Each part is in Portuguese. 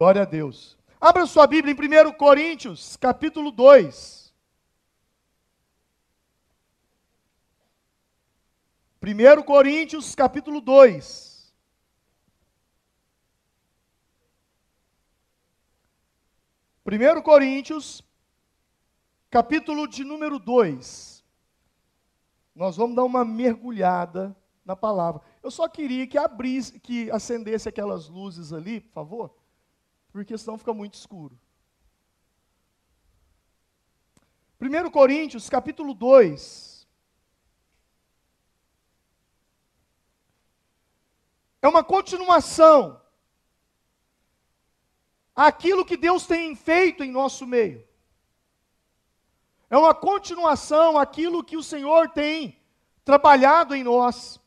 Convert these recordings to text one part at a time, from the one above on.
Glória a Deus. Abra sua Bíblia em 1 Coríntios, capítulo 2. 1 Coríntios, capítulo 2. Primeiro Coríntios, capítulo de número 2. Nós vamos dar uma mergulhada na palavra. Eu só queria que acendesse aquelas luzes ali, por favor, porque senão fica muito escuro. 1 Coríntios, capítulo 2. É uma continuação àquilo que Deus tem feito em nosso meio. É uma continuação àquilo que o Senhor tem trabalhado em nós.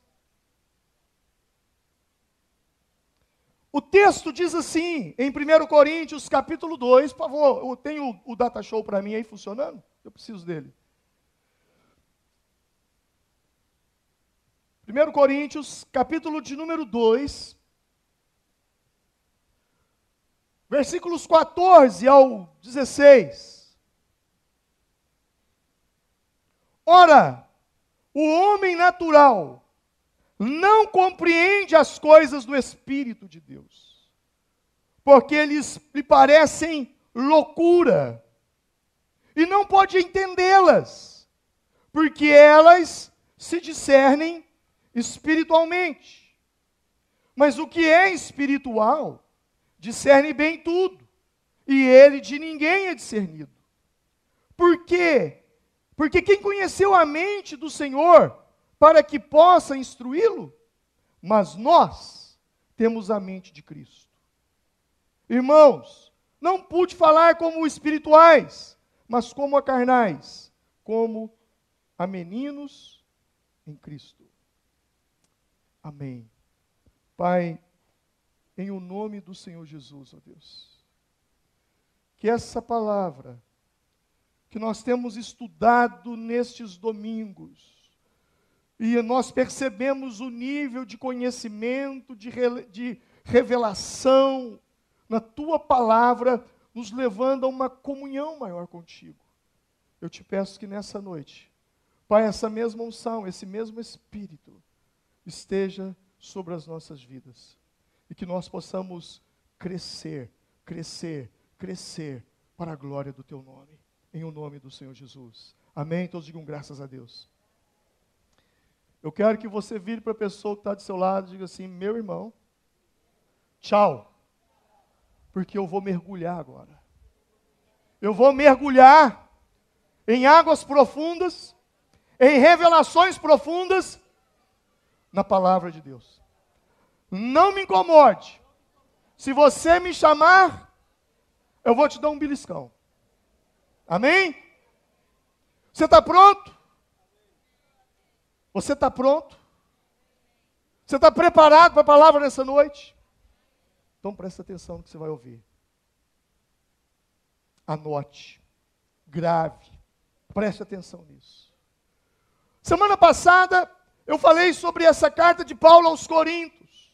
O texto diz assim, em 1 Coríntios, capítulo 2, por favor, tem o data show para mim aí funcionando? Eu preciso dele. 1 Coríntios, capítulo de número 2, versículos 14 ao 16. Ora, o homem natural não compreende as coisas do Espírito de Deus, porque lhe parecem loucura, e não pode entendê-las, porque elas se discernem espiritualmente. Mas o que é espiritual, discerne bem tudo, e ele de ninguém é discernido. Por quê? Porque quem conheceu a mente do Senhor, para que possa instruí-lo? Mas nós temos a mente de Cristo. Irmãos, não pude falar como espirituais, mas como a carnais, como a meninos em Cristo. Amém. Pai, em o nome do Senhor Jesus, ó Deus, que essa palavra que nós temos estudado nestes domingos, e nós percebemos o nível de conhecimento, de revelação na Tua palavra, nos levando a uma comunhão maior contigo. Eu te peço que nessa noite, Pai, essa mesma unção, esse mesmo Espírito, esteja sobre as nossas vidas. E que nós possamos crescer, crescer, crescer para a glória do Teu nome. Em o nome do Senhor Jesus. Amém? Todos digam graças a Deus. Eu quero que você vire para a pessoa que está do seu lado e diga assim: meu irmão, tchau. Porque eu vou mergulhar agora. Eu vou mergulhar em águas profundas, em revelações profundas, na palavra de Deus. Não me incomode. Se você me chamar, eu vou te dar um beliscão. Amém? Você está pronto? Você está pronto? Você está preparado para a palavra nessa noite? Então presta atenção no que você vai ouvir. Anote, grave, preste atenção nisso. Semana passada eu falei sobre essa carta de Paulo aos Coríntios.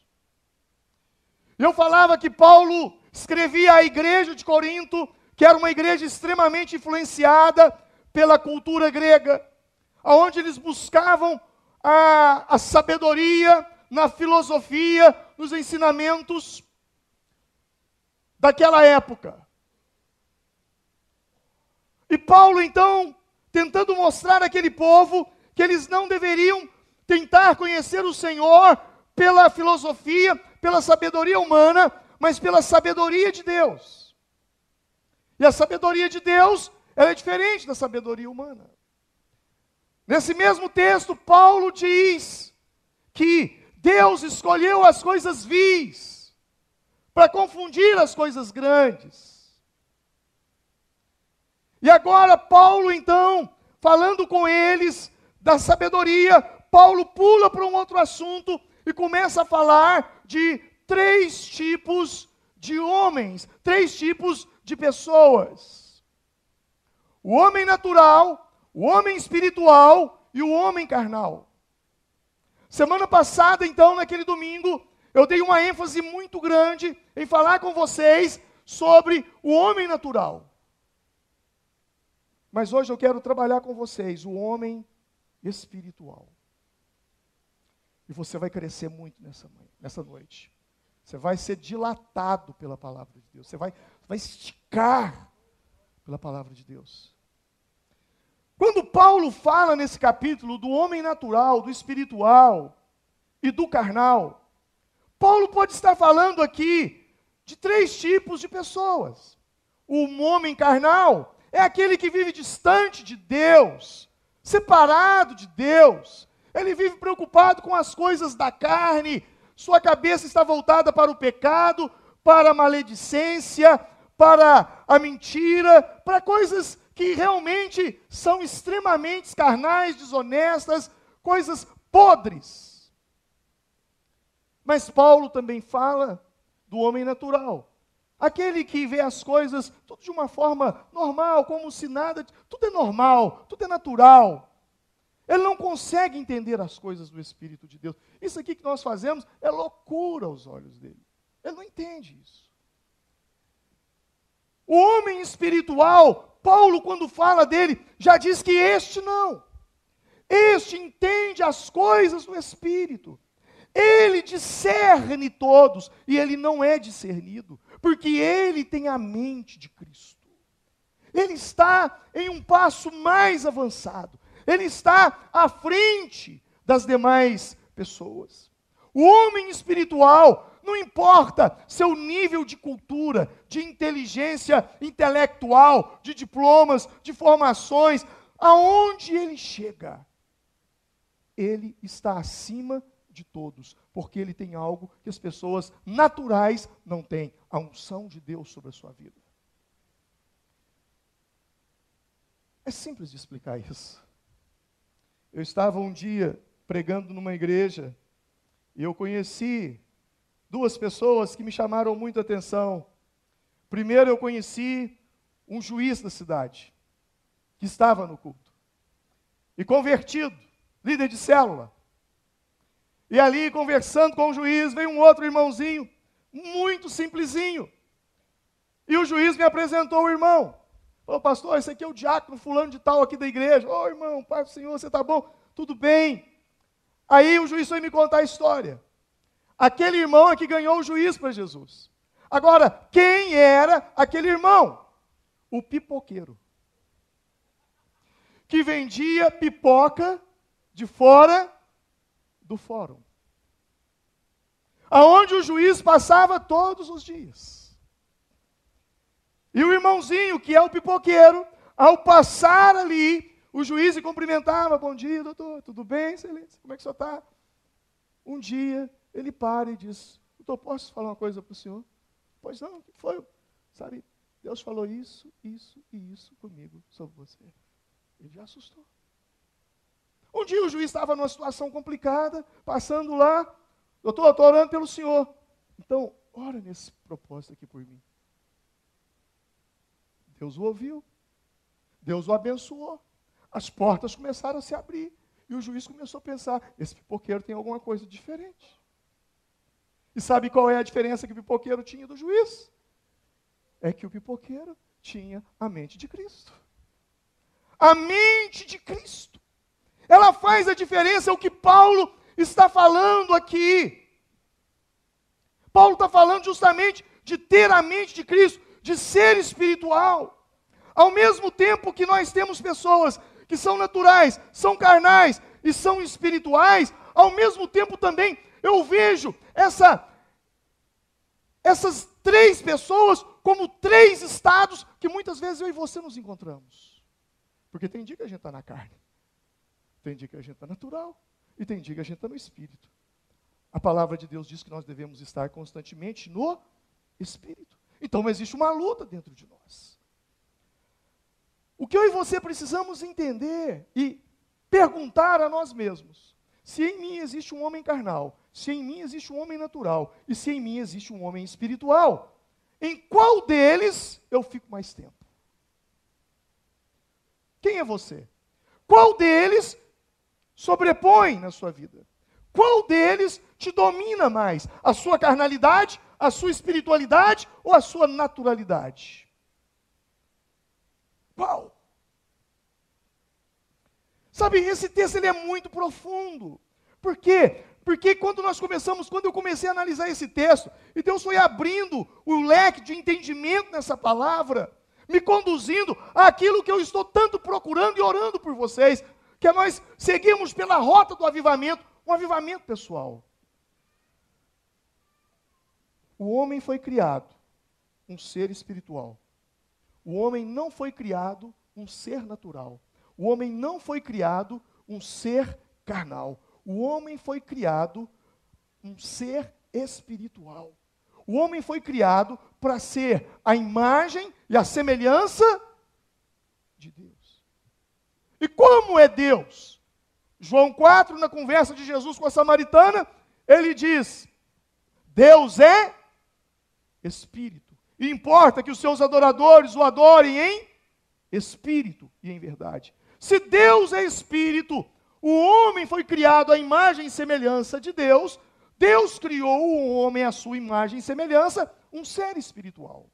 Eu falava que Paulo escrevia à igreja de Corinto, que era uma igreja extremamente influenciada pela cultura grega, onde eles buscavam a sabedoria na filosofia, nos ensinamentos daquela época. E Paulo, então, tentando mostrar àquele povo que eles não deveriam tentar conhecer o Senhor pela filosofia, pela sabedoria humana, mas pela sabedoria de Deus. E a sabedoria de Deus, ela é diferente da sabedoria humana. Nesse mesmo texto, Paulo diz que Deus escolheu as coisas vis para confundir as coisas grandes. E agora Paulo, então, falando com eles da sabedoria, Paulo pula para um outro assunto e começa a falar de 3 tipos de homens, 3 tipos de pessoas. O homem natural, o homem espiritual e o homem carnal. Semana passada, então, naquele domingo, eu dei uma ênfase muito grande em falar com vocês sobre o homem natural. Mas hoje eu quero trabalhar com vocês o homem espiritual. E você vai crescer muito nessa noite. Você vai ser dilatado pela palavra de Deus. Você vai esticar pela palavra de Deus. Quando Paulo fala nesse capítulo do homem natural, do espiritual e do carnal, Paulo pode estar falando aqui de 3 tipos de pessoas. O homem carnal é aquele que vive distante de Deus, separado de Deus. Ele vive preocupado com as coisas da carne, sua cabeça está voltada para o pecado, para a maledicência, para a mentira, para coisas que realmente são extremamente carnais, desonestas, coisas podres. Mas Paulo também fala do homem natural. Aquele que vê as coisas tudo de uma forma normal, como se nada, tudo é normal, tudo é natural. Ele não consegue entender as coisas do Espírito de Deus. Isso aqui que nós fazemos é loucura aos olhos dele. Ele não entende isso. O homem espiritual, Paulo, quando fala dele, já diz que este não. Este entende as coisas do Espírito. Ele discerne todos, e ele não é discernido, porque ele tem a mente de Cristo. Ele está em um passo mais avançado. Ele está à frente das demais pessoas. O homem espiritual, não importa seu nível de cultura, de inteligência intelectual, de diplomas, de formações, aonde ele chega, ele está acima de todos, porque ele tem algo que as pessoas naturais não têm, a unção de Deus sobre a sua vida. É simples de explicar isso. Eu estava um dia pregando numa igreja e eu conheci 2 pessoas que me chamaram muito a atenção. Primeiro eu conheci um juiz da cidade, que estava no culto, e convertido, líder de célula. E ali, conversando com o juiz, veio um outro irmãozinho, muito simplesinho. E o juiz me apresentou o irmão. Falou: pastor, esse aqui é o diácono fulano de tal aqui da igreja. Ô irmão, pai do Senhor, você está bom? Tudo bem. Aí o juiz foi me contar a história. Aquele irmão é que ganhou o juiz para Jesus. Agora, quem era aquele irmão? O pipoqueiro. Que vendia pipoca de fora do fórum. Aonde o juiz passava todos os dias. E o irmãozinho, que é o pipoqueiro, ao passar ali, o juiz se cumprimentava: bom dia, doutor, tudo bem, excelência, como é que o senhor está? Um dia, ele para e diz: doutor, posso falar uma coisa para o senhor? Pois não, o que foi? Sabe, Deus falou isso, isso e isso comigo sobre você. Ele já assustou. Um dia o juiz estava numa situação complicada, passando lá: doutor, eu estou orando pelo senhor. Então, ora nesse propósito aqui por mim. Deus o ouviu, Deus o abençoou, as portas começaram a se abrir, e o juiz começou a pensar: esse pipoqueiro tem alguma coisa diferente. E sabe qual é a diferença que o pipoqueiro tinha do juiz? É que o pipoqueiro tinha a mente de Cristo. A mente de Cristo. Ela faz a diferença, é o que Paulo está falando aqui. Paulo está falando justamente de ter a mente de Cristo, de ser espiritual. Ao mesmo tempo que nós temos pessoas que são naturais, são carnais e são espirituais, ao mesmo tempo também eu vejo essas 3 pessoas como 3 estados que muitas vezes eu e você nos encontramos. Porque tem dia que a gente está na carne, tem dia que a gente está natural e tem dia que a gente está no espírito. A palavra de Deus diz que nós devemos estar constantemente no espírito. Então existe uma luta dentro de nós. O que eu e você precisamos entender e perguntar a nós mesmos: se em mim existe um homem carnal, se em mim existe um homem natural, e se em mim existe um homem espiritual, em qual deles eu fico mais tempo? Quem é você? Qual deles sobrepõe na sua vida? Qual deles te domina mais? A sua carnalidade, a sua espiritualidade ou a sua naturalidade? Qual? Sabe, esse texto ele é muito profundo. Por quê? Porque quando eu comecei a analisar esse texto, e Deus foi abrindo o leque de entendimento nessa palavra, me conduzindo àquilo que eu estou tanto procurando e orando por vocês, que é nós seguimos pela rota do avivamento, um avivamento pessoal. O homem foi criado um ser espiritual. O homem não foi criado um ser natural. O homem não foi criado um ser carnal. O homem foi criado um ser espiritual. O homem foi criado para ser a imagem e a semelhança de Deus. E como é Deus? João 4, na conversa de Jesus com a samaritana, ele diz: Deus é Espírito. E importa que os seus adoradores o adorem em Espírito e em verdade. Se Deus é Espírito, o homem foi criado à imagem e semelhança de Deus. Deus criou o homem à sua imagem e semelhança, um ser espiritual.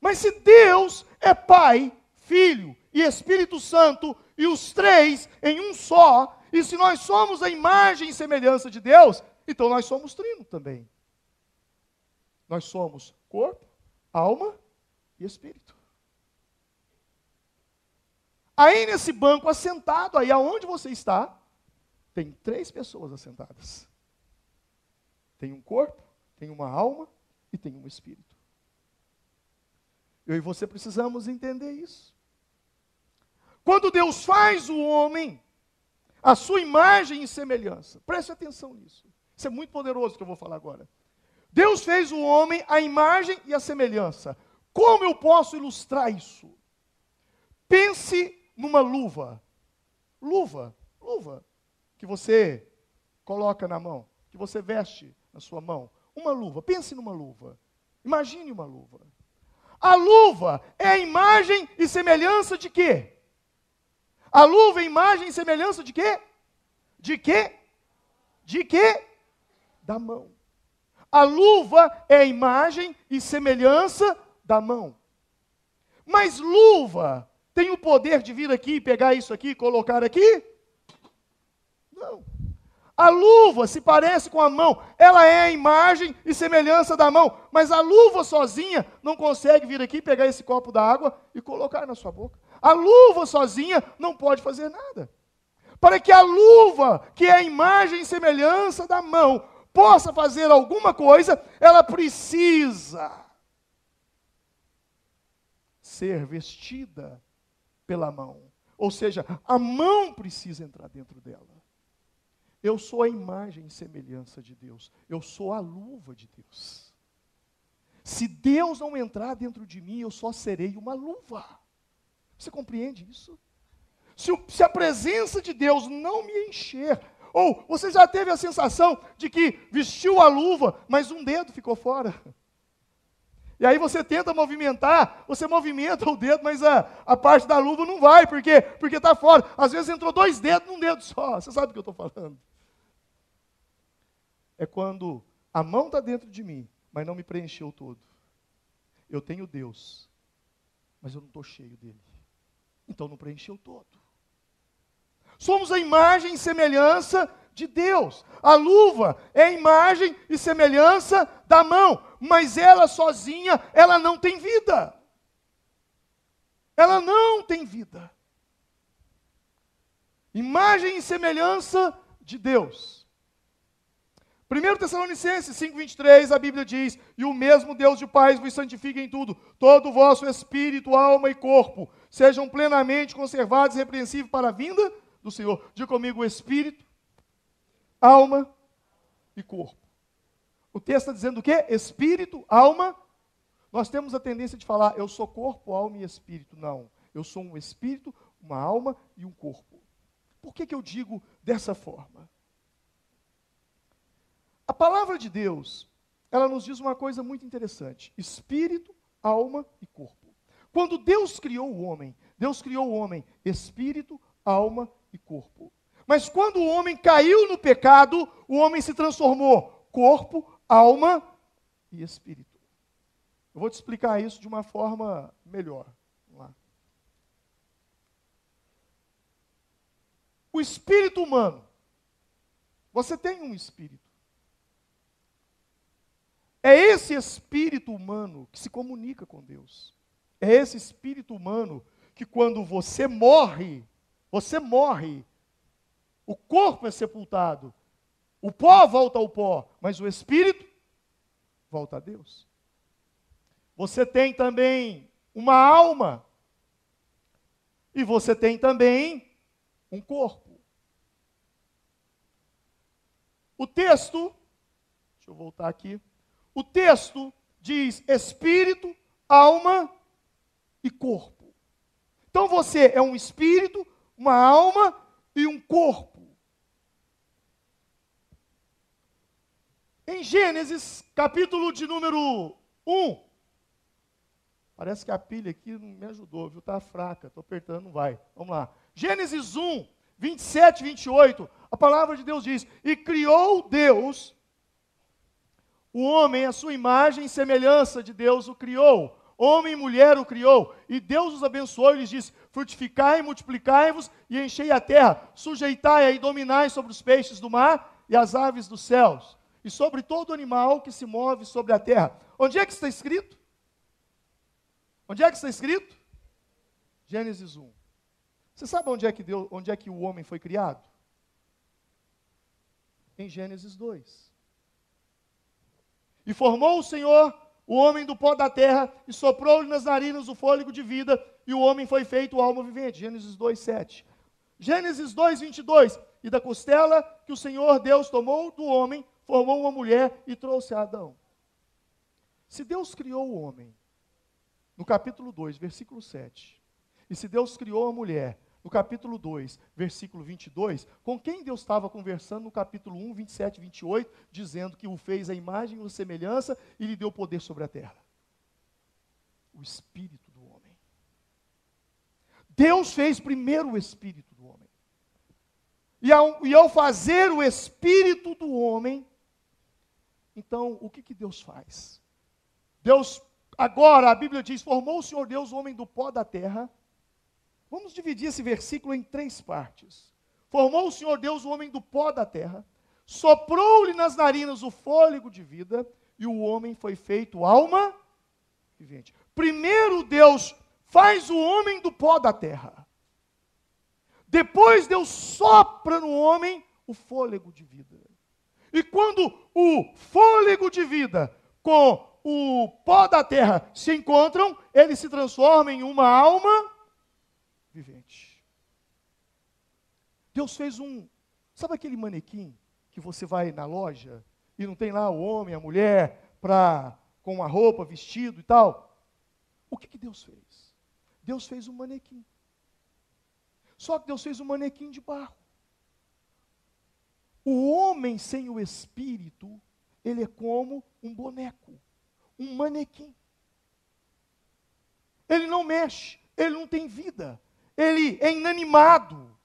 Mas se Deus é Pai, Filho e Espírito Santo, e os três em um só, e se nós somos a imagem e semelhança de Deus, então nós somos trino também. Nós somos corpo, alma e espírito. Aí nesse banco assentado, aí aonde você está, tem 3 pessoas assentadas. Tem um corpo, tem uma alma e tem um espírito. Eu e você precisamos entender isso. Quando Deus faz o homem, a sua imagem e semelhança, preste atenção nisso. Isso é muito poderoso que eu vou falar agora. Deus fez o homem a imagem e a semelhança. Como eu posso ilustrar isso? Pense numa luva. Luva que você coloca na mão, que você veste na sua mão. Uma luva, pense numa luva. Imagine uma luva. A luva é a imagem e semelhança de quê? A luva é imagem e semelhança de quê? De quê? De quê? Da mão. A luva é a imagem e semelhança da mão. Mas luva tem o poder de vir aqui, pegar isso aqui e colocar aqui? Não. A luva se parece com a mão, ela é a imagem e semelhança da mão, mas a luva sozinha não consegue vir aqui, pegar esse copo d'água e colocar na sua boca. A luva sozinha não pode fazer nada. Para que a luva, que é a imagem e semelhança da mão, possa fazer alguma coisa, ela precisa ser vestida pela mão. Ou seja, a mão precisa entrar dentro dela. Eu sou a imagem e semelhança de Deus. Eu sou a luva de Deus. Se Deus não entrar dentro de mim, eu só serei uma luva. Você compreende isso? Se a presença de Deus não me encher, ou você já teve a sensação de que vestiu a luva, mas um dedo ficou fora. E aí você tenta movimentar, você movimenta o dedo, mas a parte da luva não vai. Por quê? Porque está fora. Às vezes entrou 2 dedos num dedo só. Você sabe o que eu estou falando? É quando a mão está dentro de mim, mas não me preencheu todo. Eu tenho Deus, mas eu não estou cheio dele. Então não preencheu todo. Somos a imagem e semelhança de Deus. A luva é a imagem e semelhança da mão, mas ela sozinha, ela não tem vida. Ela não tem vida. Imagem e semelhança de Deus. 1 Tessalonicenses 5:23, a Bíblia diz: e o mesmo Deus de paz vos santifique em tudo, todo o vosso espírito, alma e corpo, sejam plenamente conservados e irrepreensíveis para a vinda do Senhor. Diga comigo: espírito, alma e corpo. O texto está dizendo o quê? Espírito, alma. Nós temos a tendência de falar: eu sou corpo, alma e espírito. Não, eu sou um espírito, uma alma e um corpo. Por que eu digo dessa forma? A palavra de Deus, ela nos diz uma coisa muito interessante: espírito, alma e corpo. Quando Deus criou o homem espírito, alma e corpo. Mas quando o homem caiu no pecado, o homem se transformou corpo, alma e espírito. Eu vou te explicar isso de uma forma melhor. Vamos lá. O espírito humano. Você tem um espírito. É esse espírito humano que se comunica com Deus. É esse espírito humano que quando você morre, o corpo é sepultado, o pó volta ao pó, mas o espírito volta a Deus. Você tem também uma alma e você tem também um corpo. O texto, deixa eu voltar aqui, o texto diz espírito, alma e corpo. Então você é um espírito, uma alma e um corpo. Em Gênesis, capítulo de número 1, parece que a pilha aqui não me ajudou, viu? Está fraca, estou apertando, não vai. Vamos lá. Gênesis 1, 27 e 28, a palavra de Deus diz: e criou Deus o homem, a sua imagem e semelhança de Deus o criou. Homem e mulher o criou. E Deus os abençoou e lhes disse: frutificai, multiplicai-vos e enchei a terra. Sujeitai-a e dominai sobre os peixes do mar e as aves dos céus. E sobre todo animal que se move sobre a terra. Onde é que está escrito? Onde é que está escrito? Gênesis 1. Você sabe onde é que o homem foi criado? Em Gênesis 2. E formou o Senhor o homem do pó da terra, e soprou-lhe nas narinas o fôlego de vida, e o homem foi feito alma vivente. Gênesis 2, 7. Gênesis 2, 22. E da costela que o Senhor Deus tomou do homem, formou uma mulher e trouxe a Adão. Se Deus criou o homem, no capítulo 2, versículo 7, e se Deus criou a mulher, no capítulo 2, versículo 22, com quem Deus estava conversando no capítulo 1, 27 e 28, dizendo que o fez a imagem e a semelhança e lhe deu poder sobre a terra? O espírito do homem. Deus fez primeiro o espírito do homem. E ao fazer o espírito do homem, então, o que Deus faz? Deus, agora, a Bíblia diz, formou o Senhor Deus o homem do pó da terra. Vamos dividir esse versículo em 3 partes. Formou o Senhor Deus o homem do pó da terra, soprou-lhe nas narinas o fôlego de vida, e o homem foi feito alma vivente. Primeiro Deus faz o homem do pó da terra. Depois Deus sopra no homem o fôlego de vida. E quando o fôlego de vida com o pó da terra se encontram, ele se transforma em uma alma vivente. Deus fez sabe aquele manequim que você vai na loja e não tem lá o homem, a mulher, com uma roupa, vestido e tal? O que Deus fez? Deus fez um manequim. Só que Deus fez um manequim de barro. O homem sem o espírito, ele é como um boneco, um manequim. Ele não mexe, ele não tem vida. Ele é inanimado.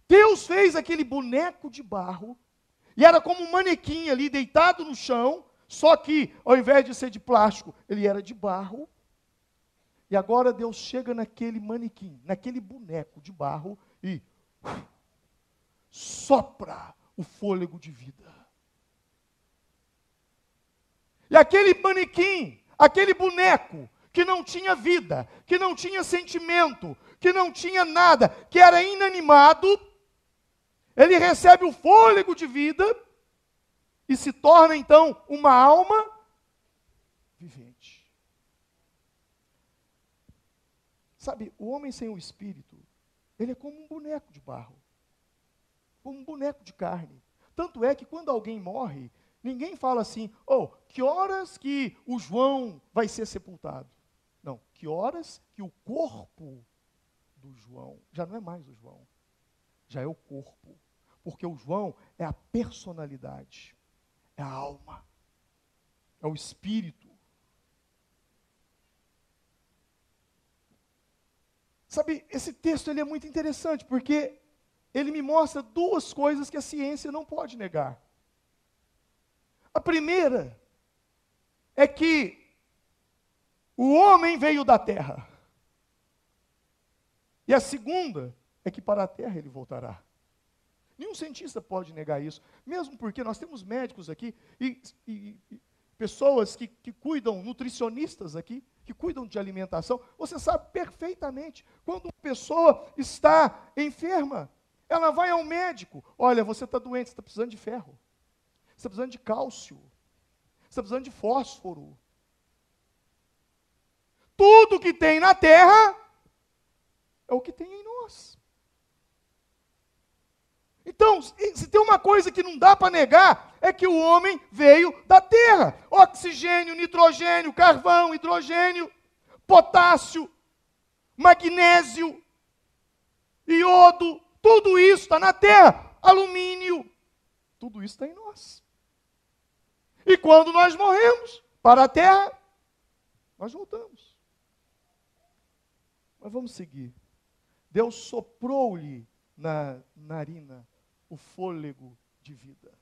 Deus fez aquele boneco de barro, e era como um manequim ali, deitado no chão, só que, ao invés de ser de plástico, ele era de barro. E agora Deus chega naquele manequim, naquele boneco de barro, e sopra o fôlego de vida. E aquele manequim, aquele boneco, que não tinha vida, que não tinha sentimento, que não tinha nada, que era inanimado, ele recebe o fôlego de vida e se torna então uma alma vivente. Sabe, o homem sem o espírito, ele é como um boneco de barro, como um boneco de carne. Tanto é que quando alguém morre, ninguém fala assim: oh, que horas que o João vai ser sepultado? Não, que horas que o corpo do João, já não é mais o João, já é o corpo. Porque o João é a personalidade, é a alma, é o espírito. Sabe, esse texto ele é muito interessante, porque ele me mostra 2 coisas que a ciência não pode negar. A primeira é que o homem veio da terra. E a segunda é que para a terra ele voltará. Nenhum cientista pode negar isso, mesmo porque nós temos médicos aqui e pessoas que cuidam, nutricionistas aqui, que cuidam de alimentação. Você sabe perfeitamente, quando uma pessoa está enferma, ela vai ao médico. Olha, você está doente, você está precisando de ferro, você está precisando de cálcio, você está precisando de fósforo. Tudo que tem na terra é o que tem em nós. Então, se tem uma coisa que não dá para negar, é que o homem veio da terra. Oxigênio, nitrogênio, carvão, hidrogênio, potássio, magnésio, iodo, tudo isso está na terra. Alumínio, tudo isso está em nós. E quando nós morremos para a terra, nós voltamos. Mas vamos seguir. Deus soprou-lhe na narina o fôlego de vida.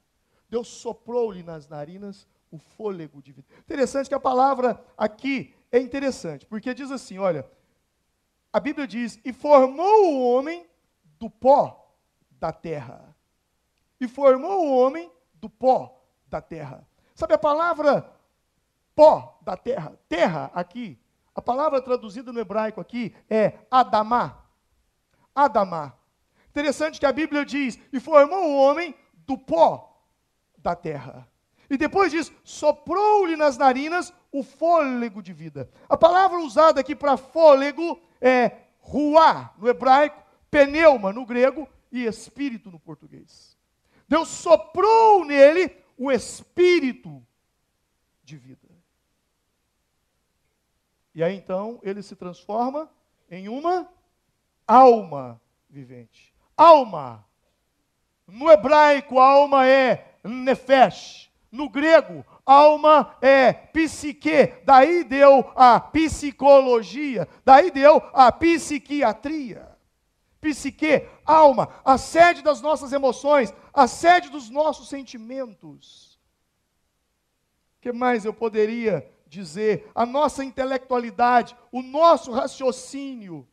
Deus soprou-lhe nas narinas o fôlego de vida. Interessante que a palavra aqui é interessante, porque diz assim, olha, a Bíblia diz, e formou o homem do pó da terra. E formou o homem do pó da terra. Sabe a palavra pó da terra? Terra aqui, a palavra traduzida no hebraico aqui é Adamá. Adamá. Interessante que a Bíblia diz, e formou o homem do pó da terra. E depois diz, soprou-lhe nas narinas o fôlego de vida. A palavra usada aqui para fôlego é ruá, no hebraico, pneuma, no grego, e espírito, no português. Deus soprou nele o espírito de vida. E aí então, ele se transforma em uma alma vivente. Alma. No hebraico, alma é nefesh. No grego, alma é psique. Daí deu a psicologia. Daí deu a psiquiatria. Psique, alma, a sede das nossas emoções, a sede dos nossos sentimentos. O que mais eu poderia dizer? A nossa intelectualidade, o nosso raciocínio.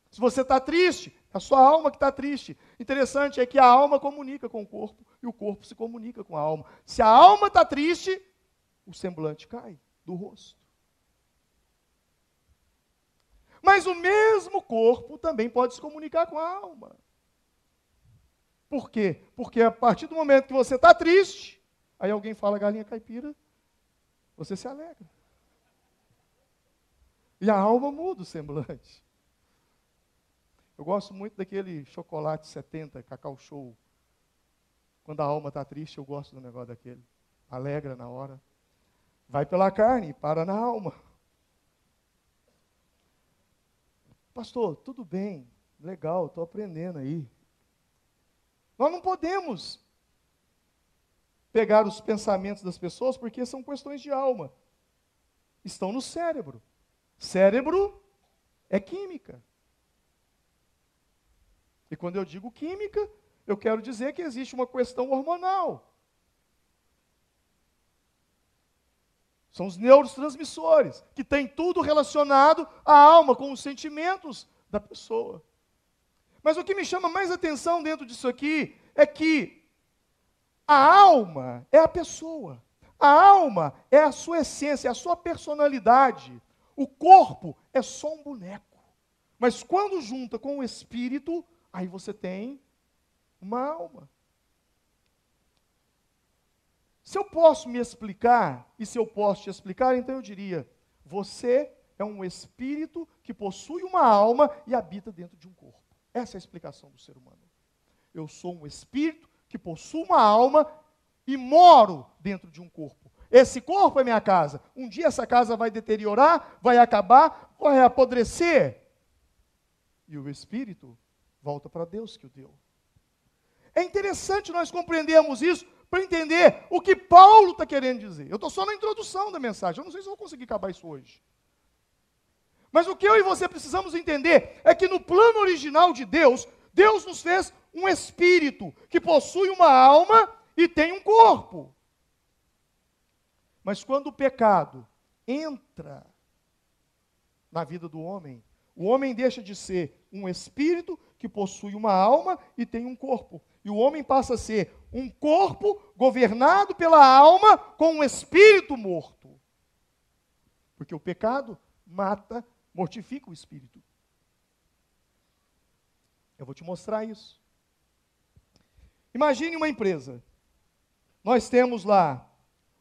Se você está triste, é a sua alma que está triste. Interessante é que a alma comunica com o corpo e o corpo se comunica com a alma. Se a alma está triste, o semblante cai do rosto. Mas o mesmo corpo também pode se comunicar com a alma. Por quê? Porque a partir do momento que você está triste, aí alguém fala galinha caipira, você se alegra. E a alma muda o semblante. Eu gosto muito daquele chocolate 70, Cacau Show. Quando a alma está triste, eu gosto do negócio daquele. Alegra na hora. Vai pela carne e para na alma. Pastor, tudo bem, legal, estou aprendendo aí. Nós não podemos pegar os pensamentos das pessoas, porque são questões de alma. Estão no cérebro. Cérebro é química. E quando eu digo química, eu quero dizer que existe uma questão hormonal. São os neurotransmissores, que têm tudo relacionado à alma, com os sentimentos da pessoa. Mas o que me chama mais atenção dentro disso aqui é que a alma é a pessoa. A alma é a sua essência, é a sua personalidade. O corpo é só um boneco. Mas quando junta com o espírito, aí você tem uma alma. Se eu posso me explicar, e se eu posso te explicar, então eu diria, você é um espírito que possui uma alma e habita dentro de um corpo. Essa é a explicação do ser humano. Eu sou um espírito que possui uma alma e moro dentro de um corpo. Esse corpo é minha casa. Um dia essa casa vai deteriorar, vai acabar, vai apodrecer. E o espírito volta para Deus que o deu. É interessante nós compreendermos isso para entender o que Paulo está querendo dizer. Eu estou só na introdução da mensagem, eu não sei se vou conseguir acabar isso hoje. Mas o que eu e você precisamos entender é que no plano original de Deus, Deus nos fez um espírito que possui uma alma e tem um corpo. Mas quando o pecado entra na vida do homem, o homem deixa de ser um espírito que possui uma alma e tem um corpo. E o homem passa a ser um corpo governado pela alma com um espírito morto. Porque o pecado mata, mortifica o espírito. Eu vou te mostrar isso. Imagine uma empresa. Nós temos lá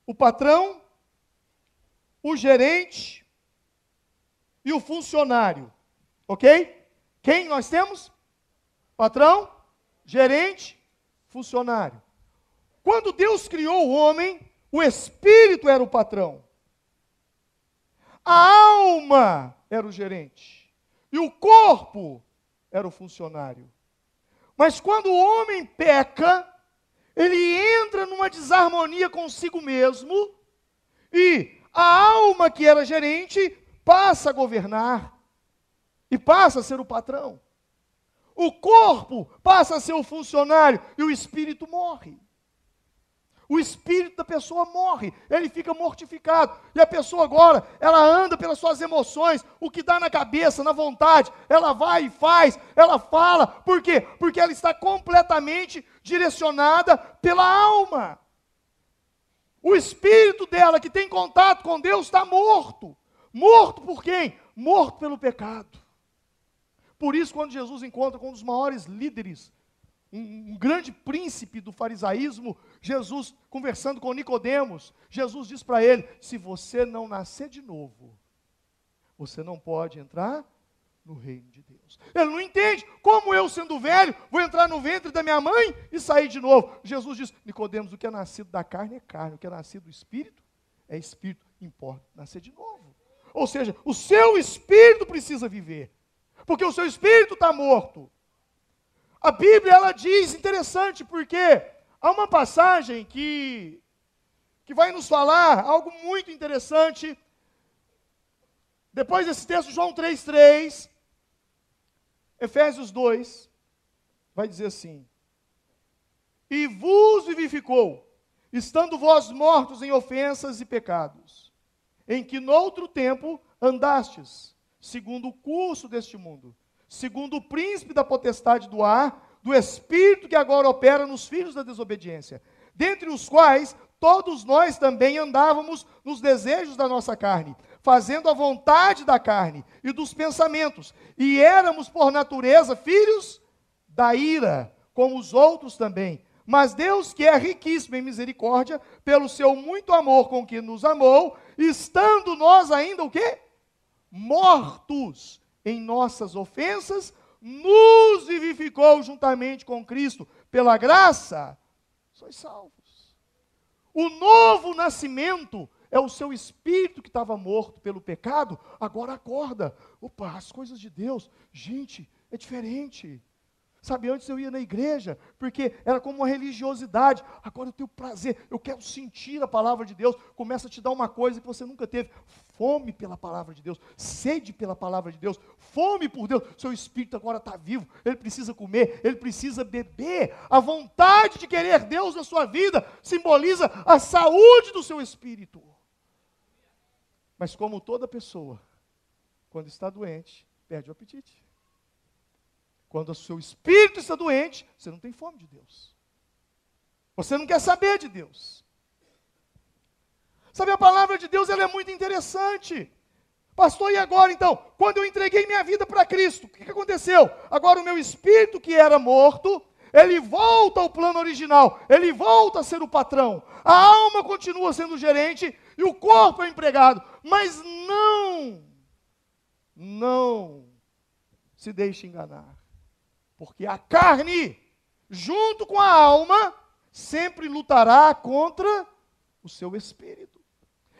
o patrão, o gerente e o funcionário. Ok? Quem nós temos? Patrão, gerente, funcionário. Quando Deus criou o homem, o espírito era o patrão. A alma era o gerente. E o corpo era o funcionário. Mas quando o homem peca, ele entra numa desarmonia consigo mesmo, e a alma que era gerente passa a governar, e passa a ser o patrão. O corpo passa a ser o funcionário, e o espírito morre. O espírito da pessoa morre, ele fica mortificado. E a pessoa agora, ela anda pelas suas emoções, o que dá na cabeça, na vontade, ela vai e faz, ela fala. Por quê? Porque ela está completamente direcionada pela alma. O espírito dela, que tem contato com Deus, está morto. Morto por quem? Morto pelo pecado. Por isso, quando Jesus encontra com um dos maiores líderes, um grande príncipe do farisaísmo, Jesus, conversando com Nicodemos, Jesus diz para ele: se você não nascer de novo, você não pode entrar no reino de Deus. Ele não entende, como eu, sendo velho, vou entrar no ventre da minha mãe e sair de novo. Jesus diz: Nicodemos, o que é nascido da carne é carne, o que é nascido do espírito é espírito, importa nascer de novo. Ou seja, o seu espírito precisa viver, porque o seu espírito está morto. A Bíblia, ela diz, interessante, porque há uma passagem que vai nos falar algo muito interessante. Depois desse texto, João 3,3, Efésios 2, vai dizer assim: e vos vivificou, estando vós mortos em ofensas e pecados, em que noutro tempo andastes, segundo o curso deste mundo, segundo o príncipe da potestade do ar, do espírito que agora opera nos filhos da desobediência, dentre os quais todos nós também andávamos nos desejos da nossa carne, fazendo a vontade da carne e dos pensamentos, e éramos por natureza filhos da ira, como os outros também. Mas Deus, que é riquíssimo em misericórdia, pelo seu muito amor com que nos amou, estando nós ainda o quê? Mortos em nossas ofensas, nos vivificou juntamente com Cristo. Pela graça, sois salvos. O novo nascimento é o seu espírito que estava morto pelo pecado, agora acorda. Opa, as coisas de Deus, gente, é diferente. Sabe, antes eu ia na igreja, porque era como uma religiosidade. Agora eu tenho prazer, eu quero sentir a palavra de Deus. Começa a te dar uma coisa que você nunca teve: fome pela palavra de Deus, sede pela palavra de Deus, fome por Deus. Seu espírito agora está vivo, ele precisa comer, ele precisa beber. A vontade de querer Deus na sua vida simboliza a saúde do seu espírito. Mas como toda pessoa, quando está doente, perde o apetite. Quando o seu espírito está doente, você não tem fome de Deus. Você não quer saber de Deus. Sabe, a palavra de Deus, ela é muito interessante. Pastor, e agora então? Quando eu entreguei minha vida para Cristo, o que aconteceu? Agora o meu espírito que era morto, ele volta ao plano original, ele volta a ser o patrão. A alma continua sendo o gerente e o corpo é o empregado. Mas não se deixe enganar. Porque a carne, junto com a alma, sempre lutará contra o seu espírito.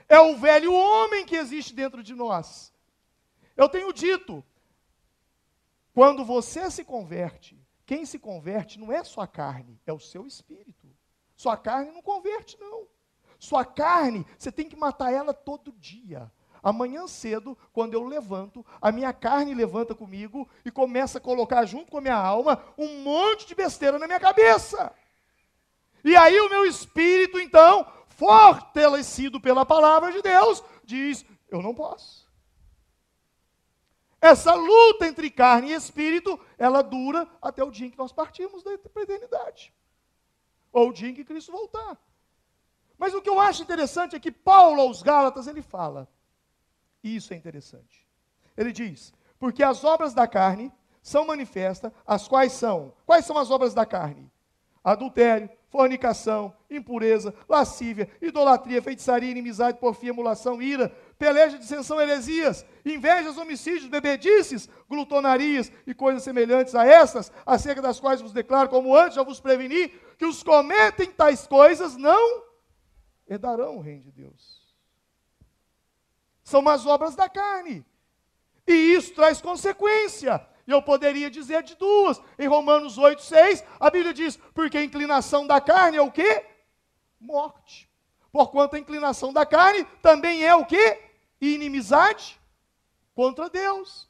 É o velho homem que existe dentro de nós. Eu tenho dito, quando você se converte, quem se converte não é sua carne, é o seu espírito. Sua carne não converte, não. Sua carne, você tem que matar ela todo dia. Amanhã cedo, quando eu levanto, a minha carne levanta comigo e começa a colocar junto com a minha alma um monte de besteira na minha cabeça. E aí o meu espírito, então, fortalecido pela palavra de Deus, diz: eu não posso. Essa luta entre carne e espírito, ela dura até o dia em que nós partimos da eternidade. Ou o dia em que Cristo voltar. Mas o que eu acho interessante é que Paulo aos Gálatas, ele fala, e isso é interessante. Ele diz: porque as obras da carne são manifestas, as quais são as obras da carne? Adultério, fornicação, impureza, lascívia, idolatria, feitiçaria, inimizade, porfia, emulação, ira, peleja, dissensão, heresias, invejas, homicídios, bebedices, glutonarias e coisas semelhantes a estas, acerca das quais vos declaro, como antes já vos preveni, que os cometem tais coisas não herdarão o reino de Deus. São as obras da carne. E isso traz consequência. E eu poderia dizer de duas. Em Romanos 8:6, a Bíblia diz: porque a inclinação da carne é o quê? Morte. Porquanto a inclinação da carne também é o quê? Inimizade contra Deus.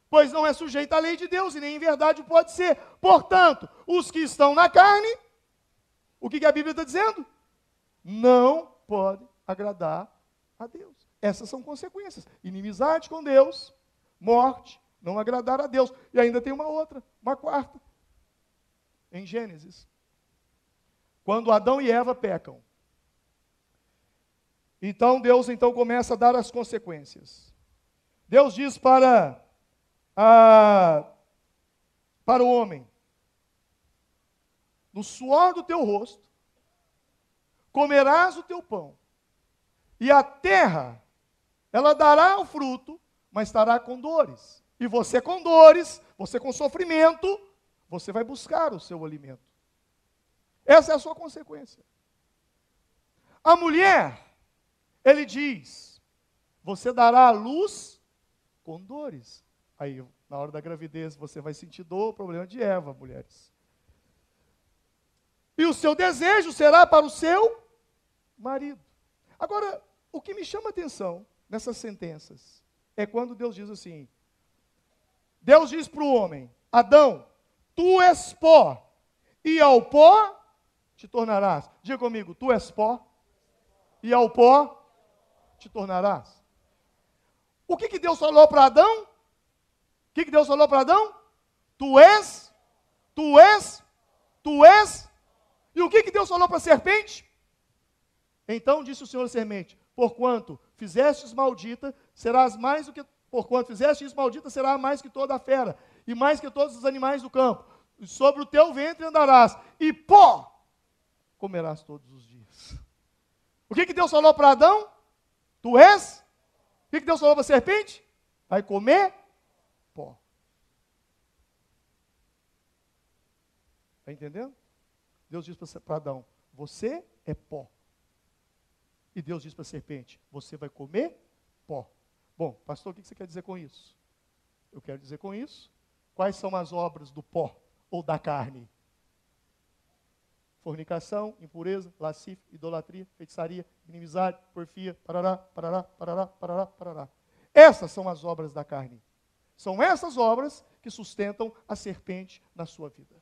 Pois não é sujeita à lei de Deus, e nem em verdade pode ser. Portanto, os que estão na carne, o que a Bíblia está dizendo? Não podem agradar a Deus. Essas são consequências. Inimizade com Deus, morte, não agradar a Deus. E ainda tem uma outra, uma quarta. Em Gênesis. Quando Adão e Eva pecam. Então Deus começa a dar as consequências. Deus diz para o homem: no suor do teu rosto comerás o teu pão, e a terra, ela dará o fruto, mas estará com dores. E você com dores, você com sofrimento, você vai buscar o seu alimento. Essa é a sua consequência. A mulher, ele diz: você dará à luz com dores. Aí, na hora da gravidez, você vai sentir dor, problema de Eva, mulheres. E o seu desejo será para o seu marido. Agora, o que me chama a atenção nessas sentenças é quando Deus diz assim: Deus diz para o homem: Adão, tu és pó, e ao pó te tornarás. Diga comigo: tu és pó, e ao pó te tornarás. O que Deus falou para Adão? O que Deus falou para Adão? Tu és. E o que Deus falou para a serpente? Então disse o Senhor à semente: porquanto fizestes maldita, serás mais do que... Porquanto fizeste isso, maldita será mais que toda a fera, e mais que todos os animais do campo. E sobre o teu ventre andarás, e pó comerás todos os dias. O que Deus falou para Adão? Tu és. O que Deus falou para a serpente? Vai comer pó. Está entendendo? Deus diz para Adão: você é pó. E Deus diz para a serpente: você vai comer pó. Bom, pastor, o que você quer dizer com isso? Eu quero dizer com isso: quais são as obras do pó ou da carne? Fornicação, impureza, lascívia, idolatria, feitiçaria, inimizade, porfia, parará, parará, parará, parará, parará. Essas são as obras da carne. São essas obras que sustentam a serpente na sua vida.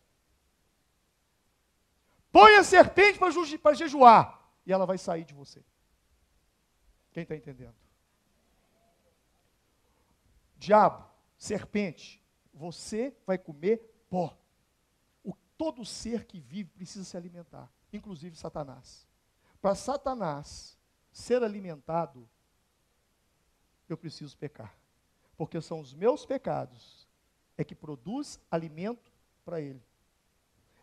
Põe a serpente para jejuar, e ela vai sair de você. Quem está entendendo? Diabo, serpente, você vai comer pó. Todo ser que vive precisa se alimentar, inclusive Satanás. Para Satanás ser alimentado, eu preciso pecar. Porque são os meus pecados que produz alimento para ele.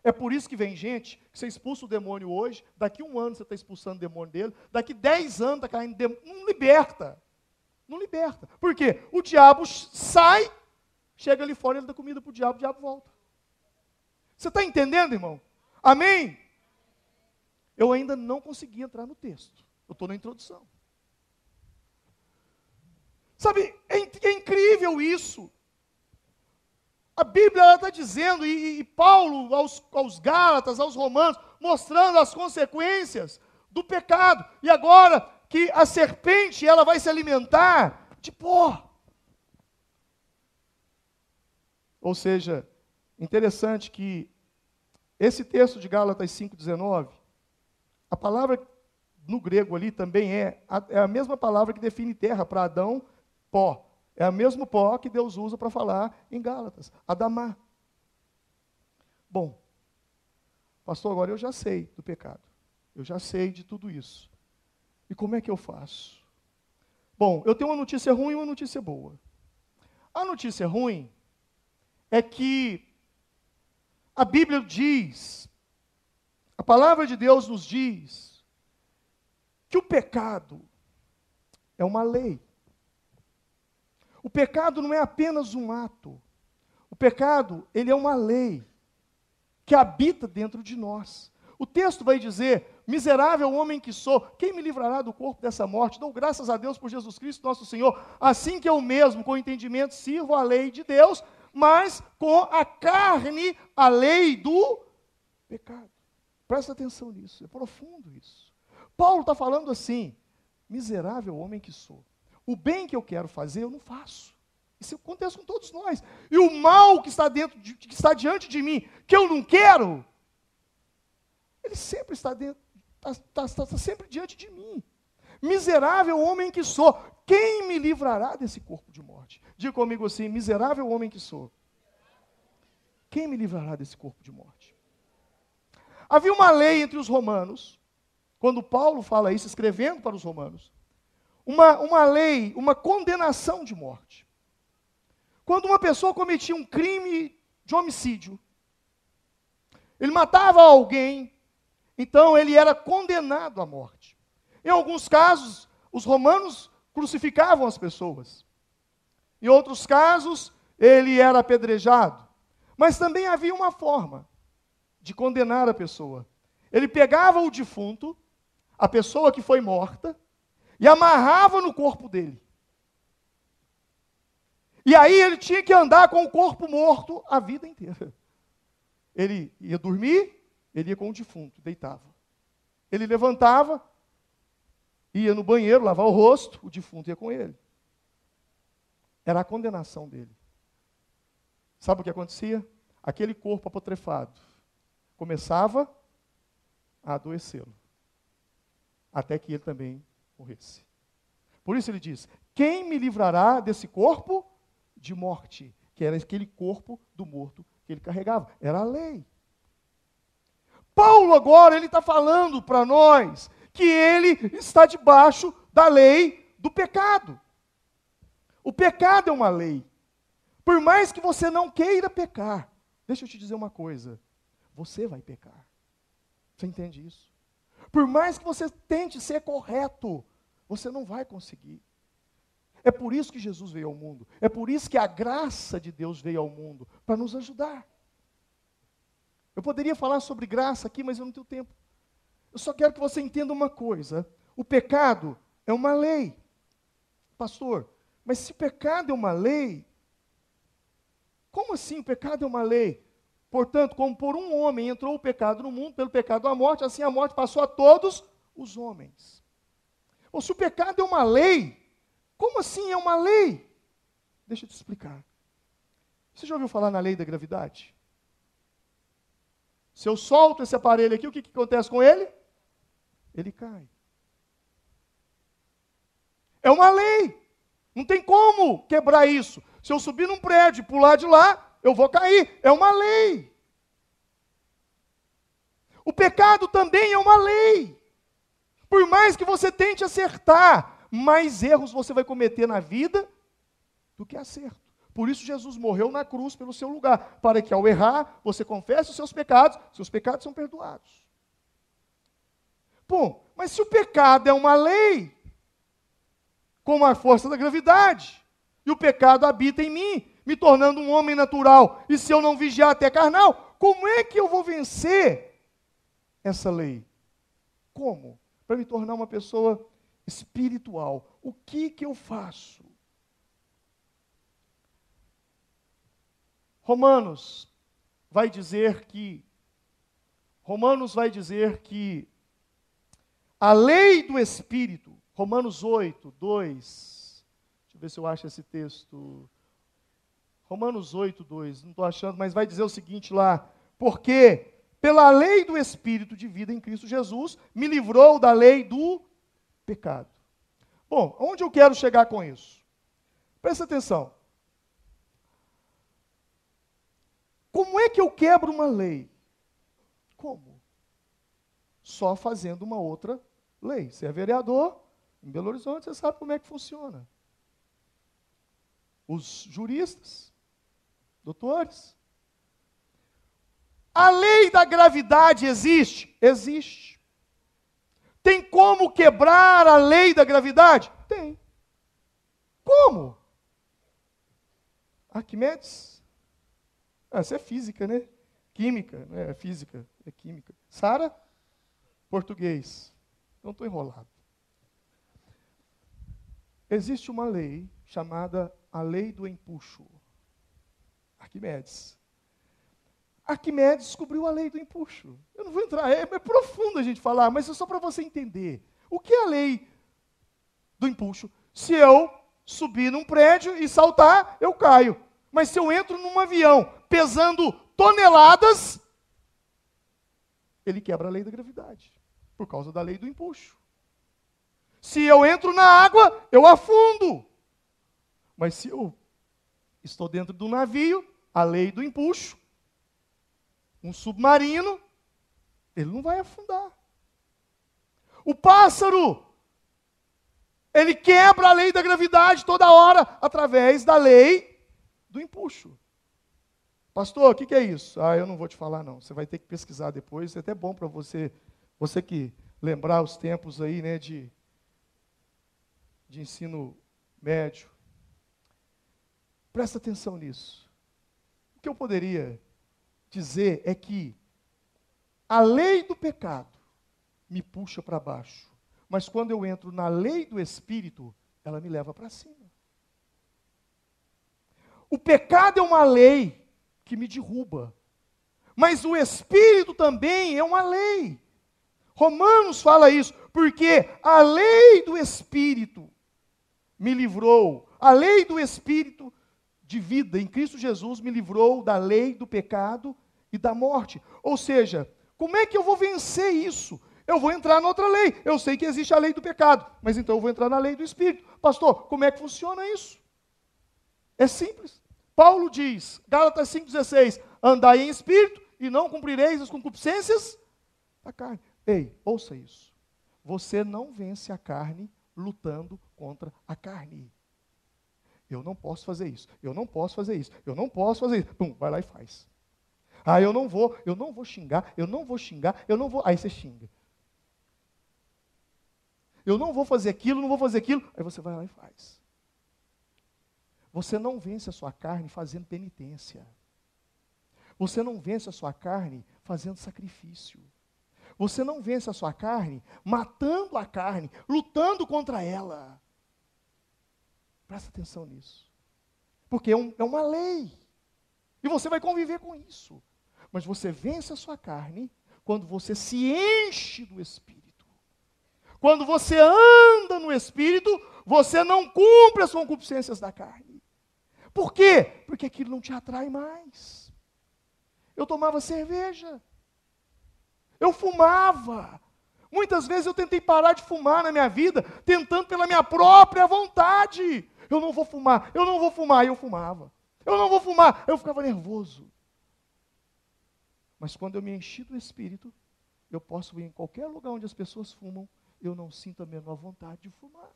É por isso que vem gente que você expulsa o demônio hoje, daqui 1 ano você está expulsando o demônio dele, daqui 10 anos está caindo demônio. Não liberta. Não liberta. Por quê? O diabo sai, chega ali fora, ele dá comida para o diabo volta. Você está entendendo, irmão? Amém? Eu ainda não consegui entrar no texto. Eu estou na introdução. Sabe, é incrível isso. A Bíblia está dizendo, e Paulo aos Gálatas, aos Romanos, mostrando as consequências do pecado. E agora que a serpente, ela vai se alimentar de pó. Ou seja, interessante que esse texto de Gálatas 5,19, a palavra no grego ali também é a mesma palavra que define terra para Adão, pó. É o mesmo pó que Deus usa para falar em Gálatas, Adamá. Bom, pastor, agora eu já sei do pecado. Eu já sei de tudo isso. E como é que eu faço? Bom, eu tenho uma notícia ruim e uma notícia boa. A notícia ruim é que a Bíblia diz, a palavra de Deus nos diz, que o pecado é uma lei. O pecado não é apenas um ato. O pecado, ele é uma lei que habita dentro de nós. O texto vai dizer, miserável homem que sou, quem me livrará do corpo dessa morte? Dou graças a Deus por Jesus Cristo nosso Senhor, assim que eu mesmo, com entendimento, sirvo a lei de Deus, mas com a carne, a lei do pecado. Presta atenção nisso, é profundo isso. Paulo está falando assim, miserável homem que sou. O bem que eu quero fazer, eu não faço. Isso acontece com todos nós. E o mal que está que está diante de mim, que eu não quero, ele sempre está sempre diante de mim. Miserável homem que sou, quem me livrará desse corpo de morte? Diga comigo assim, miserável homem que sou, quem me livrará desse corpo de morte? Havia uma lei entre os romanos, quando Paulo fala isso, escrevendo para os romanos, uma lei, uma condenação de morte. Quando uma pessoa cometia um crime de homicídio, ele matava alguém, então ele era condenado à morte. Em alguns casos, os romanos crucificavam as pessoas. Em outros casos, ele era apedrejado. Mas também havia uma forma de condenar a pessoa. Ele pegava o defunto, a pessoa que foi morta, e amarrava no corpo dele. E aí ele tinha que andar com o corpo morto a vida inteira. Ele ia dormir, ele ia com o defunto, deitava. Ele levantava, ia no banheiro, lavar o rosto, o defunto ia com ele. Era a condenação dele. Sabe o que acontecia? Aquele corpo apotrefado começava a adoecê-lo, até que ele também morresse. Por isso ele diz, quem me livrará desse corpo de morte? Que era aquele corpo do morto que ele carregava. Era a lei. Paulo agora, ele está falando para nós que ele está debaixo da lei do pecado. O pecado é uma lei. Por mais que você não queira pecar, deixa eu te dizer uma coisa, você vai pecar. Você entende isso? Por mais que você tente ser correto, você não vai conseguir. É por isso que Jesus veio ao mundo. É por isso que a graça de Deus veio ao mundo, para nos ajudar. Eu poderia falar sobre graça aqui, mas eu não tenho tempo. Eu só quero que você entenda uma coisa. O pecado é uma lei. Pastor, mas se pecado é uma lei, como assim o pecado é uma lei? Portanto, como por um homem entrou o pecado no mundo, pelo pecado a morte, assim a morte passou a todos os homens. Ou se o pecado é uma lei, como assim é uma lei? Deixa eu te explicar. Você já ouviu falar na lei da gravidade? Se eu solto esse aparelho aqui, o que acontece com ele? Ele cai. É uma lei. Não tem como quebrar isso. Se eu subir num prédio e pular de lá, eu vou cair. É uma lei. O pecado também é uma lei. Por mais que você tente acertar, mais erros você vai cometer na vida do que acerto. Por isso Jesus morreu na cruz pelo seu lugar, para que ao errar, você confesse os seus pecados são perdoados. Bom, mas se o pecado é uma lei, como a força da gravidade, e o pecado habita em mim, me tornando um homem natural, e se eu não vigiar até carnal, como é que eu vou vencer essa lei? Como? Para me tornar uma pessoa espiritual. O que eu faço? Romanos vai dizer que a lei do Espírito, Romanos 8, 2, deixa eu ver se eu acho esse texto, Romanos 8, 2, não estou achando, mas vai dizer o seguinte lá, porque pela lei do Espírito de vida em Cristo Jesus, me livrou da lei do pecado. Bom, onde eu quero chegar com isso? Presta atenção. Como é que eu quebro uma lei? Como? Só fazendo uma outra lei. Você é vereador, em Belo Horizonte, você sabe como é que funciona. Os juristas, doutores. A lei da gravidade existe? Existe. Tem como quebrar a lei da gravidade? Tem. Como? Arquimedes? Essa é física, né? Química, não é física, é química. Sara? Português. Não estou enrolado. Existe uma lei chamada a lei do empuxo. Arquimedes. Arquimedes descobriu a lei do empuxo. Eu não vou entrar, é profundo a gente falar, mas é só para você entender. O que é a lei do empuxo? Se eu subir num prédio e saltar, eu caio. Mas se eu entro num avião pesando toneladas, ele quebra a lei da gravidade, por causa da lei do empuxo. Se eu entro na água, eu afundo. Mas se eu estou dentro do navio, a lei do empuxo, um submarino, ele não vai afundar. O pássaro, ele quebra a lei da gravidade toda hora, através da lei do empuxo. Pastor, o que é isso? Eu não vou te falar não, você vai ter que pesquisar depois, é até bom para você que lembrar os tempos aí, né, de ensino médio. Presta atenção nisso. O que eu poderia dizer é que a lei do pecado me puxa para baixo, mas quando eu entro na lei do Espírito, ela me leva para cima. O pecado é uma lei que me derruba, mas o Espírito também é uma lei. Romanos fala isso, porque a lei do Espírito me livrou, a lei do Espírito de vida em Cristo Jesus me livrou da lei do pecado e da morte. Ou seja, como é que eu vou vencer isso? Eu vou entrar na outra lei. Eu sei que existe a lei do pecado, mas então eu vou entrar na lei do Espírito. Pastor, como é que funciona isso? É simples. Paulo diz, Gálatas 5,16, andai em espírito e não cumprireis as concupiscências da carne. Ei, ouça isso. Você não vence a carne lutando contra a carne. Eu não posso fazer isso, eu não posso fazer isso, eu não posso fazer isso. Pum, vai lá e faz. Eu não vou xingar, eu não vou. Aí você xinga. Eu não vou fazer aquilo, não vou fazer aquilo. Aí você vai lá e faz. Você não vence a sua carne fazendo penitência. Você não vence a sua carne fazendo sacrifício. Você não vence a sua carne matando a carne, lutando contra ela. Presta atenção nisso. Porque é uma lei. E você vai conviver com isso. Mas você vence a sua carne quando você se enche do Espírito. Quando você anda no Espírito, você não cumpre as concupiscências da carne. Por quê? Porque aquilo não te atrai mais. Eu tomava cerveja. Eu fumava. Muitas vezes eu tentei parar de fumar na minha vida, tentando pela minha própria vontade. Eu não vou fumar, eu não vou fumar. E eu fumava. Eu não vou fumar. Eu ficava nervoso. Mas quando eu me enchi do Espírito, eu posso ir em qualquer lugar onde as pessoas fumam, eu não sinto a menor vontade de fumar.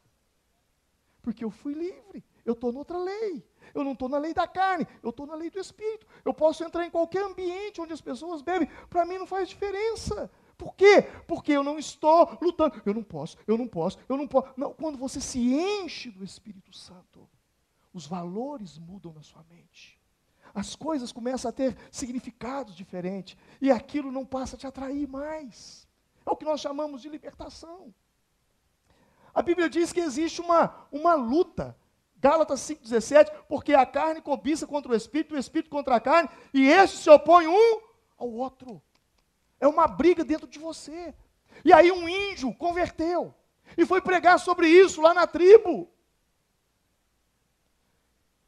Porque eu fui livre. Eu estou noutra lei. Eu não estou na lei da carne, eu estou na lei do Espírito. Eu posso entrar em qualquer ambiente onde as pessoas bebem. Para mim não faz diferença. Por quê? Porque eu não estou lutando. Eu não posso. Não, quando você se enche do Espírito Santo, os valores mudam na sua mente. As coisas começam a ter significados diferentes. E aquilo não passa a te atrair mais. É o que nós chamamos de libertação. A Bíblia diz que existe uma luta. Gálatas 5,17, porque a carne cobiça contra o Espírito contra a carne, e estes se opõem um ao outro. É uma briga dentro de você. E aí um índio converteu, e foi pregar sobre isso lá na tribo.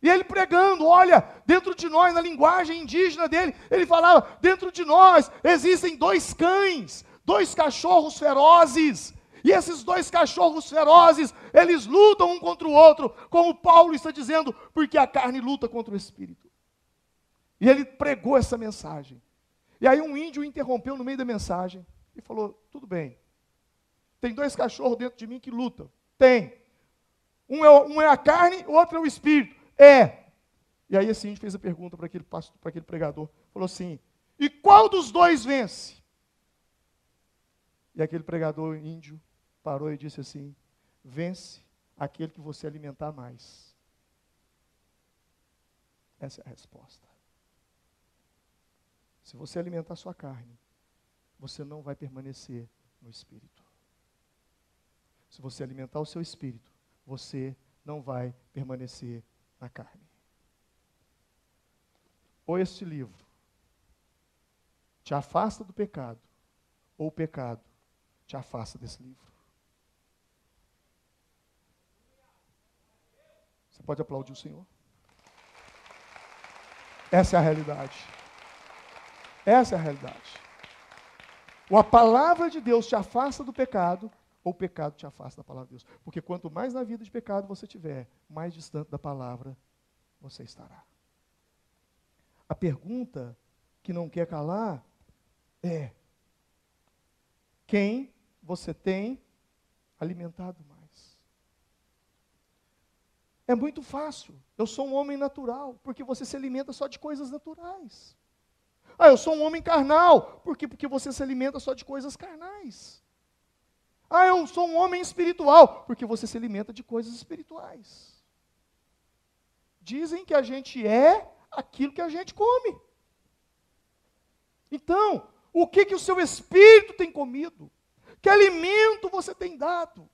E ele pregando, olha, dentro de nós, na linguagem indígena dele, ele falava, dentro de nós existem dois cães, dois cachorros ferozes. E esses dois cachorros ferozes, eles lutam um contra o outro, como Paulo está dizendo, porque a carne luta contra o espírito. E ele pregou essa mensagem. E aí um índio interrompeu no meio da mensagem e falou, tudo bem, tem dois cachorros dentro de mim que lutam. Tem. Um é a carne, o outro é o espírito. É. E aí esse índio fez a pergunta para aquele pregador. Falou assim, e qual dos dois vence? E aquele pregador índio parou e disse assim, vence aquele que você alimentar mais. Essa é a resposta. Se você alimentar sua carne, você não vai permanecer no espírito. Se você alimentar o seu espírito, você não vai permanecer na carne. Ou este livro te afasta do pecado, ou o pecado te afasta desse livro. Você pode aplaudir o Senhor? Essa é a realidade. Essa é a realidade. Ou a palavra de Deus te afasta do pecado, ou o pecado te afasta da palavra de Deus. Porque quanto mais na vida de pecado você tiver, mais distante da palavra você estará. A pergunta que não quer calar é: quem você tem alimentado mais? É muito fácil. Eu sou um homem natural, porque você se alimenta só de coisas naturais. Ah, eu sou um homem carnal, porque você se alimenta só de coisas carnais. Ah, eu sou um homem espiritual, porque você se alimenta de coisas espirituais. Dizem que a gente é aquilo que a gente come. Então, o que o seu espírito tem comido? Que alimento você tem dado?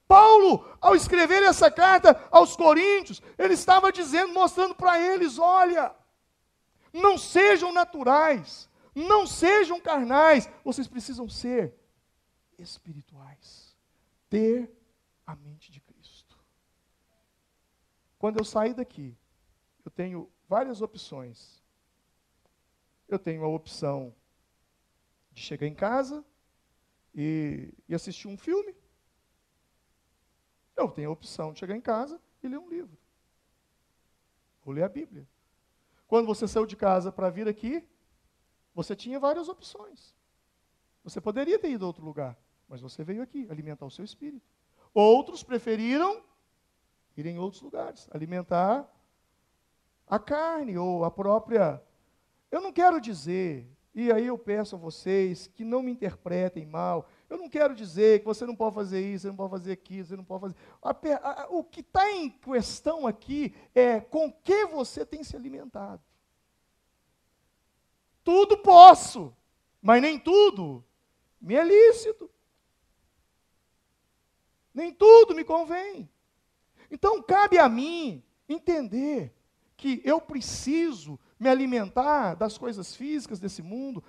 Paulo, ao escrever essa carta aos Coríntios, ele estava dizendo, mostrando para eles, olha, não sejam naturais, não sejam carnais, vocês precisam ser espirituais, ter a mente de Cristo. Quando eu sair daqui, eu tenho várias opções. Eu tenho a opção de chegar em casa e assistir um filme. Eu tenho a opção de chegar em casa e ler um livro. Ou ler a Bíblia. Quando você saiu de casa para vir aqui, você tinha várias opções. Você poderia ter ido a outro lugar, mas você veio aqui alimentar o seu espírito. Outros preferiram ir em outros lugares, alimentar a carne ou a própria... Eu não quero dizer, e aí eu peço a vocês que não me interpretem mal, eu não quero dizer que você não pode fazer isso, você não pode fazer aquilo, você não pode fazer... O que está em questão aqui é com que você tem se alimentado. Tudo posso, mas nem tudo me é lícito. Nem tudo me convém. Então, cabe a mim entender que eu preciso me alimentar das coisas físicas desse mundo.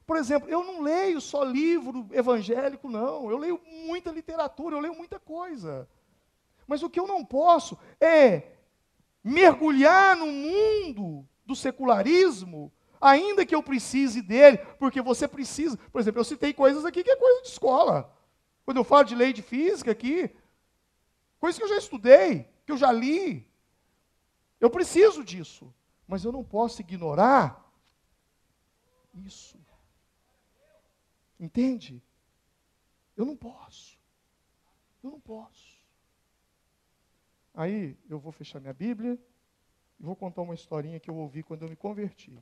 Por exemplo, eu não leio só livro evangélico, não. Eu leio muita literatura, eu leio muita coisa. Mas o que eu não posso é mergulhar no mundo do secularismo, ainda que eu precise dele, porque você precisa. Por exemplo, eu citei coisas aqui que é coisa de escola. Quando eu falo de lei de física aqui, coisas que eu já estudei, que eu já li. Eu preciso disso. Mas eu não posso ignorar isso. Entende? Eu não posso. Eu não posso. Aí eu vou fechar minha Bíblia e vou contar uma historinha que eu ouvi quando eu me converti.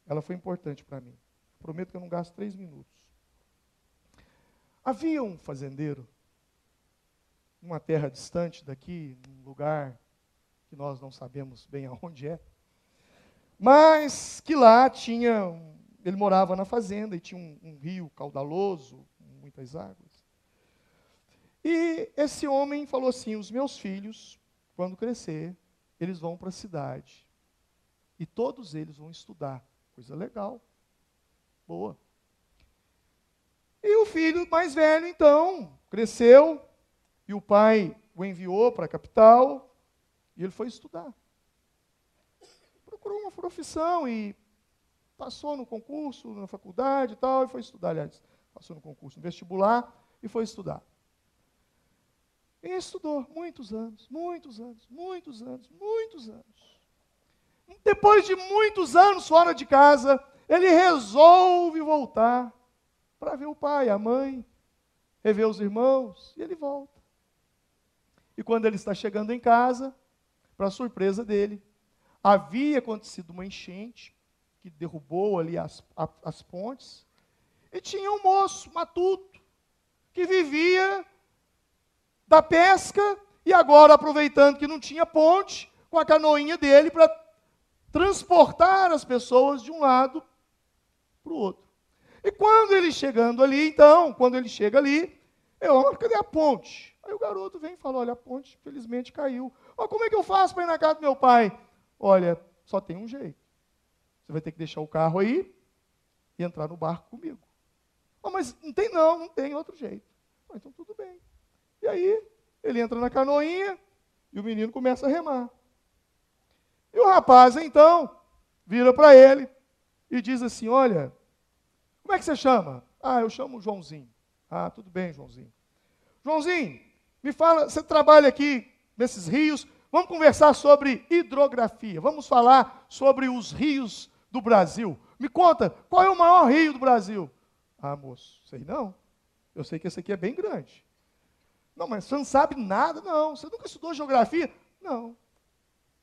Ela foi importante para mim. Prometo que eu não gasto 3 minutos. Havia um fazendeiro, numa terra distante daqui, num lugar que nós não sabemos bem aonde é, mas que lá ele morava na fazenda e tinha um rio caudaloso, com muitas águas. E esse homem falou assim, os meus filhos, quando crescer, eles vão para a cidade. E todos eles vão estudar. Coisa legal. Boa. E o filho mais velho, então, cresceu, e o pai o enviou para a capital, E ele foi estudar. Procurou uma profissão e passou no concurso, na faculdade e tal, e foi estudar, aliás, passou no concurso, no vestibular, e foi estudar. E estudou muitos anos, muitos anos, muitos anos, muitos anos. Depois de muitos anos fora de casa, ele resolve voltar para ver o pai, a mãe, rever os irmãos, e ele volta. E quando ele está chegando em casa, para surpresa dele, havia acontecido uma enchente, que derrubou ali as pontes, e tinha um moço matuto, que vivia da pesca, e agora, aproveitando que não tinha ponte, com a canoinha dele para transportar as pessoas de um lado para o outro. E quando ele chegando ali, então, quando ele chega ali, cadê a ponte? Aí o garoto vem e fala, olha, a ponte felizmente caiu. Como é que eu faço para ir na casa do meu pai? Olha, só tem um jeito. Você vai ter que deixar o carro aí e entrar no barco comigo. Mas não tem outro jeito. Então tudo bem. E aí, ele entra na canoinha e o menino começa a remar. E o rapaz, então, vira para ele e diz assim, olha, como é que você chama? Eu chamo Joãozinho. Tudo bem, Joãozinho. Joãozinho, me fala, você trabalha aqui nesses rios, vamos conversar sobre hidrografia, vamos falar sobre os rios do Brasil. Me conta, qual é o maior rio do Brasil? Moço, sei não. Eu sei que esse aqui é bem grande. Não, mas você não sabe nada? Não. Você nunca estudou geografia? Não.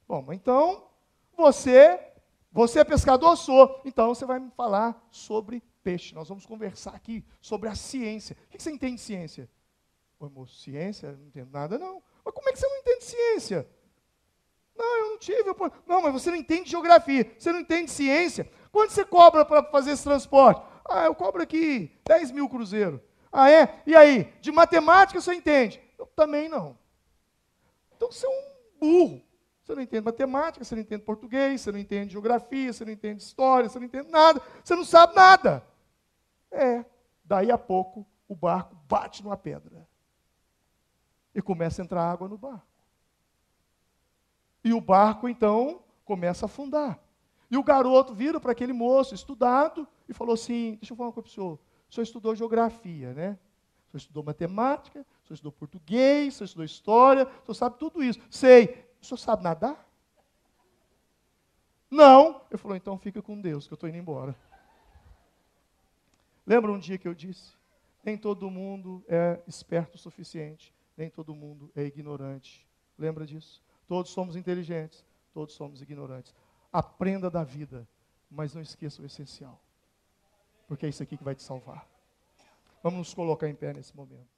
Bom, então, você é pescador? Sou. Então, você vai me falar sobre peixe. Nós vamos conversar aqui sobre a ciência. O que você entende de ciência? Moço, ciência? Eu não entendo nada, não. Mas como é que você não entende ciência? Não, eu não tive. Não, mas você não entende geografia. Você não entende ciência. Quanto você cobra para fazer esse transporte? Eu cobro aqui 10 mil cruzeiros. É? E aí? De matemática você entende? Eu também não. Então você é um burro. Você não entende matemática, você não entende português, você não entende geografia, você não entende história, você não entende nada, você não sabe nada. Daí a pouco o barco bate numa pedra. E começa a entrar água no barco. E o barco, então, começa a afundar. E o garoto vira para aquele moço estudado e falou assim, deixa eu falar uma coisa para o senhor estudou geografia, né? O senhor estudou matemática, o senhor estudou português, o senhor estudou história, o senhor sabe tudo isso. Sei. O senhor sabe nadar? Não. Ele falou, então fica com Deus, que eu estou indo embora. Lembra um dia que eu disse? Nem todo mundo é esperto o suficiente, nem todo mundo é ignorante. Lembra disso? Todos somos inteligentes, todos somos ignorantes. Aprenda da vida, mas não esqueça o essencial. Porque é isso aqui que vai te salvar. Vamos nos colocar em pé nesse momento.